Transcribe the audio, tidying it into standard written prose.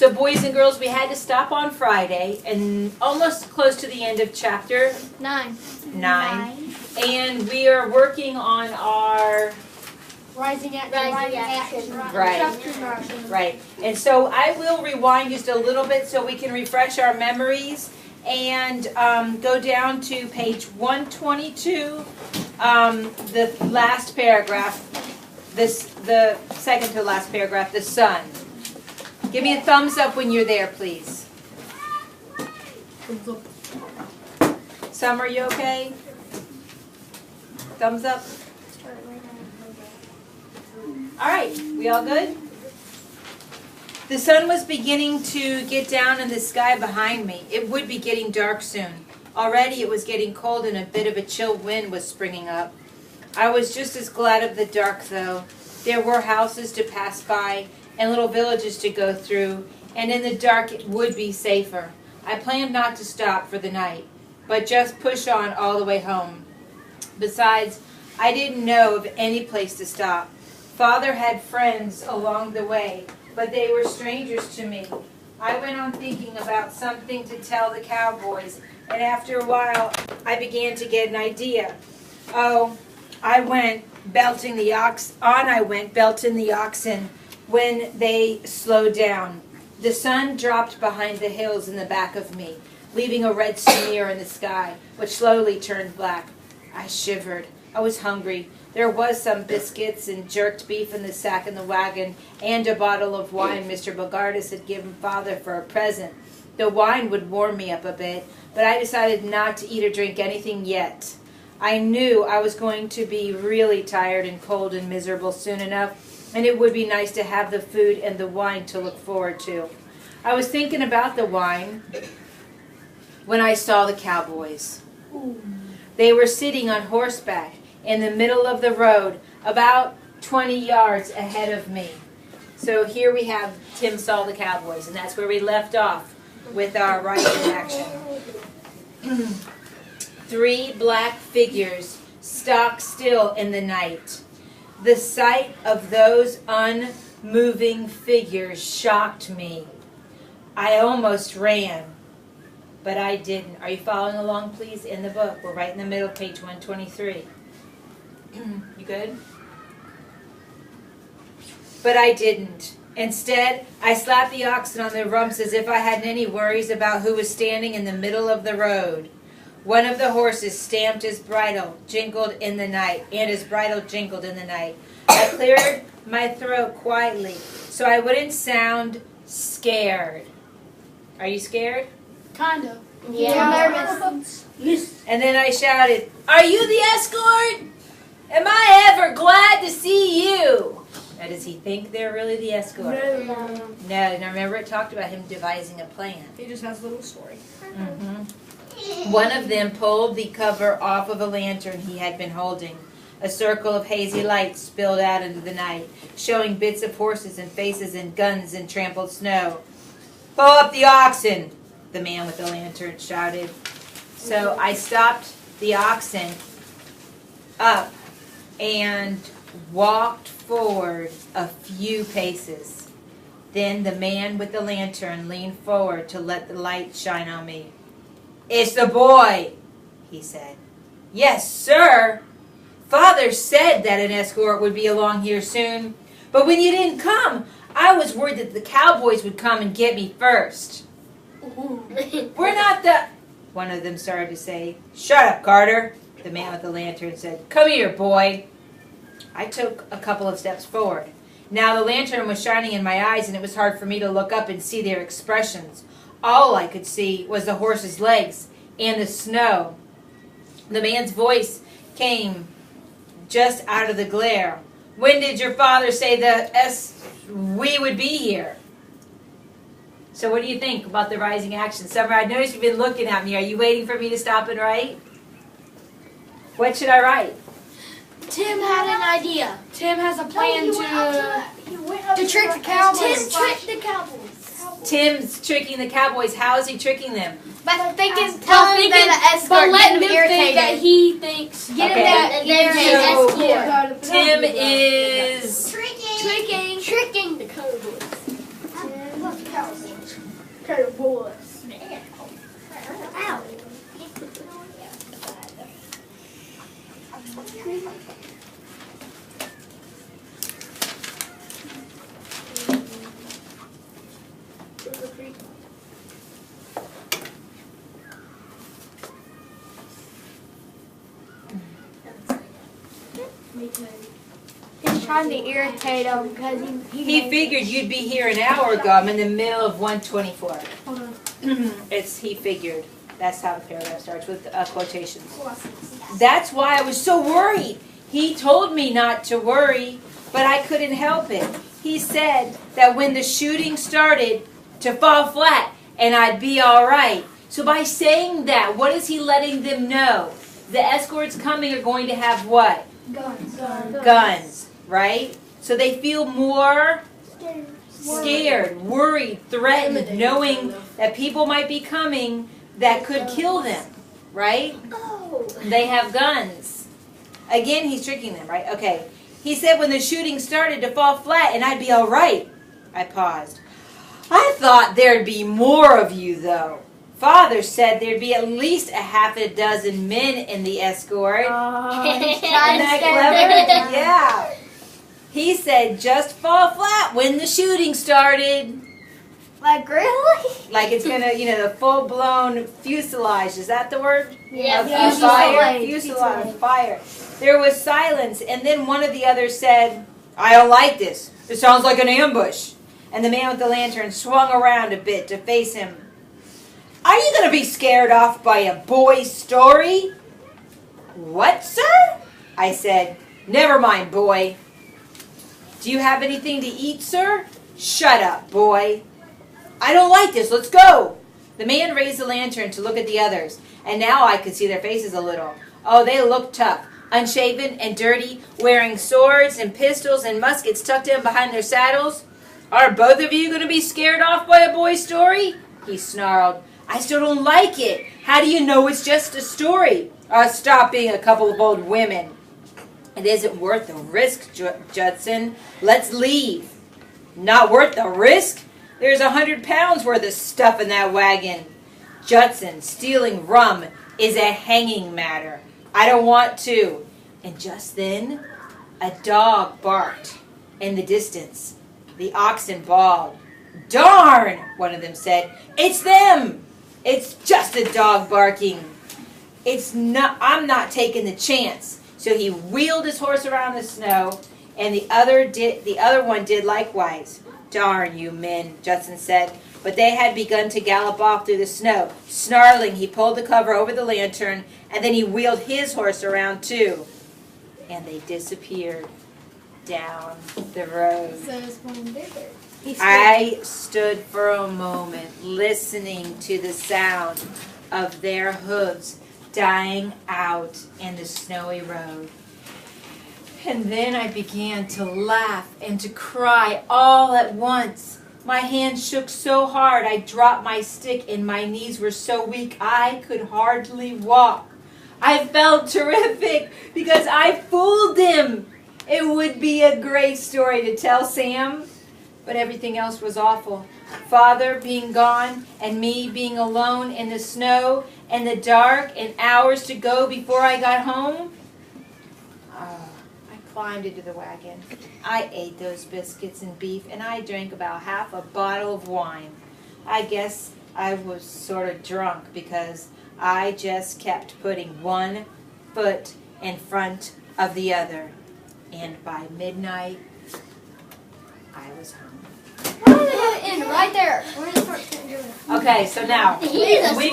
So boys and girls, we had to stop on Friday and almost close to the end of chapter 9. And we are working on our Rising action. Right. And so I will rewind just a little bit so we can refresh our memories and go down to page 122, the last paragraph, the second to last paragraph, the sun. Give me a thumbs up when you're there, please. Summer, you okay? Thumbs up. All right, we all good? The sun was beginning to get down in the sky behind me. It would be getting dark soon. Already it was getting cold and a bit of a chill wind was springing up. I was just as glad of the dark, though. There were houses to pass by and little villages to go through, and in the dark it would be safer. I planned not to stop for the night, but just push on all the way home. Besides, I didn't know of any place to stop. Father had friends along the way, but they were strangers to me. I went on thinking about something to tell the Cowboys, and after a while I began to get an idea. I went belting the oxen when they slowed down. The sun dropped behind the hills in the back of me, leaving a red smear in the sky, which slowly turned black. I shivered. I was hungry. There was some biscuits and jerked beef in the sack in the wagon, and a bottle of wine Mr. Bogardus had given Father for a present. The wine would warm me up a bit, but I decided not to eat or drink anything yet. I knew I was going to be really tired and cold and miserable soon enough, and it would be nice to have the food and the wine to look forward to. I was thinking about the wine when I saw the Cowboys. They were sitting on horseback in the middle of the road, about 20 yards ahead of me. So here we have Tim saw the Cowboys, and that's where we left off with our rising action. 3 black figures stock still in the night. The sight of those unmoving figures shocked me. I almost ran, but I didn't. Are you following along, please, in the book? We're right in the middle, page 123. You good? But I didn't. Instead, I slapped the oxen on their rumps as if I hadn't any worries about who was standing in the middle of the road. One of the horses stamped his bridle, jingled in the night, and his bridle jingled in the night. I cleared my throat quietly so I wouldn't sound scared. Are you scared? Kind of. Yeah. Nervous. And then I shouted, "Are you the escort? Am I ever glad to see you?" Now, does he think they're really the escort? No. No. Now, remember it talked about him devising a plan. He just has a little story. One of them pulled the cover off of a lantern he had been holding. A circle of hazy light spilled out into the night, showing bits of horses and faces and guns and trampled snow. "Pull up the oxen," the man with the lantern shouted. So I stopped the oxen up and walked forward a few paces. Then the man with the lantern leaned forward to let the light shine on me. "It's the boy," he said. "Yes, sir. Father said that an escort would be along here soon. But when you didn't come, I was worried that the Cowboys would come and get me first." "We're not the..." one of them started to say. "Shut up, Carter," the man with the lantern said. "Come here, boy." I took a couple of steps forward. Now the lantern was shining in my eyes, and it was hard for me to look up and see their expressions. All I could see was the horse's legs and the snow. The man's voice came just out of the glare. "When did your father say that we would be here?" So what do you think about the rising action? Summer, I noticed you've been looking at me. Are you waiting for me to stop and write? What should I write? Tim had an idea. Tim has a plan to trick the Cowboys. Tim tricked the Cowboys. Tim's tricking the Cowboys. How is he tricking them? But Tell thinking them that an escort, let get them them think that irritated. he thinks. Get Okay. them that they're So, an escort. Tim is... Tricking Tricking the Cowboys. Cowboys. Ow. He's trying to irritate him because He figured you'd be here an hour ago. I'm in the middle of 124. Hold on. It's he figured. That's how the paragraph starts with quotations. That's why I was so worried. He told me not to worry, but I couldn't help it. He said that when the shooting started to fall flat and I'd be all right. So by saying that, what is he letting them know? The escorts coming are going to have what? Guns. Guns, right? So they feel more scared, worried, threatened, knowing that people might be coming that could kill them, right? Oh. They have guns. Again, he's tricking them, right? Okay. He said when the shooting started to fall flat and I'd be all right. I paused. I thought there'd be more of you, though. Father said there'd be at least a half a dozen men in the escort. Isn't that clever? Yeah. He said just fall flat when the shooting started. Like, really? Like it's gonna, the full-blown fuselage. Is that the word? Yeah. Of fire. Fuselage. Fire. There was silence, and then one of the others said, I don't like this. It sounds like an ambush. And the man with the lantern swung around a bit to face him. Are you going to be scared off by a boy's story? What, sir? I said. Never mind, boy. Do you have anything to eat, sir? Shut up, boy. I don't like this. Let's go. The man raised the lantern to look at the others, and now I could see their faces a little. Oh, they looked tough. Unshaven and dirty, wearing swords and pistols and muskets tucked in behind their saddles. Are both of you going to be scared off by a boy's story? He snarled. I still don't like it. How do you know it's just a story? Stop being a couple of old women. It isn't worth the risk, Judson. Let's leave. Not worth the risk? There's 100 pounds worth of stuff in that wagon. Judson, stealing rum is a hanging matter. I don't want to. And just then, a dog barked in the distance. The oxen bawled. Darn, one of them said. It's them. It's just a dog barking. I'm not taking the chance. So he wheeled his horse around the snow, and the other one did likewise. Darn you men, Judson said. But they had begun to gallop off through the snow. Snarling, he pulled the cover over the lantern, and then he wheeled his horse around too. And they disappeared down the road. I stood for a moment listening to the sound of their hooves dying out in the snowy road. And then I began to laugh and to cry all at once. My hands shook so hard I dropped my stick and my knees were so weak I could hardly walk. I felt terrific because I fooled him. It would be a great story to tell Sam, but everything else was awful. Father being gone and me being alone in the snow and the dark and hours to go before I got home. I climbed into the wagon. I ate those biscuits and beef, and I drank about half a bottle of wine. I guess I was sort of drunk because I just kept putting one foot in front of the other. And by midnight, I was home. Right there. Okay, so now, we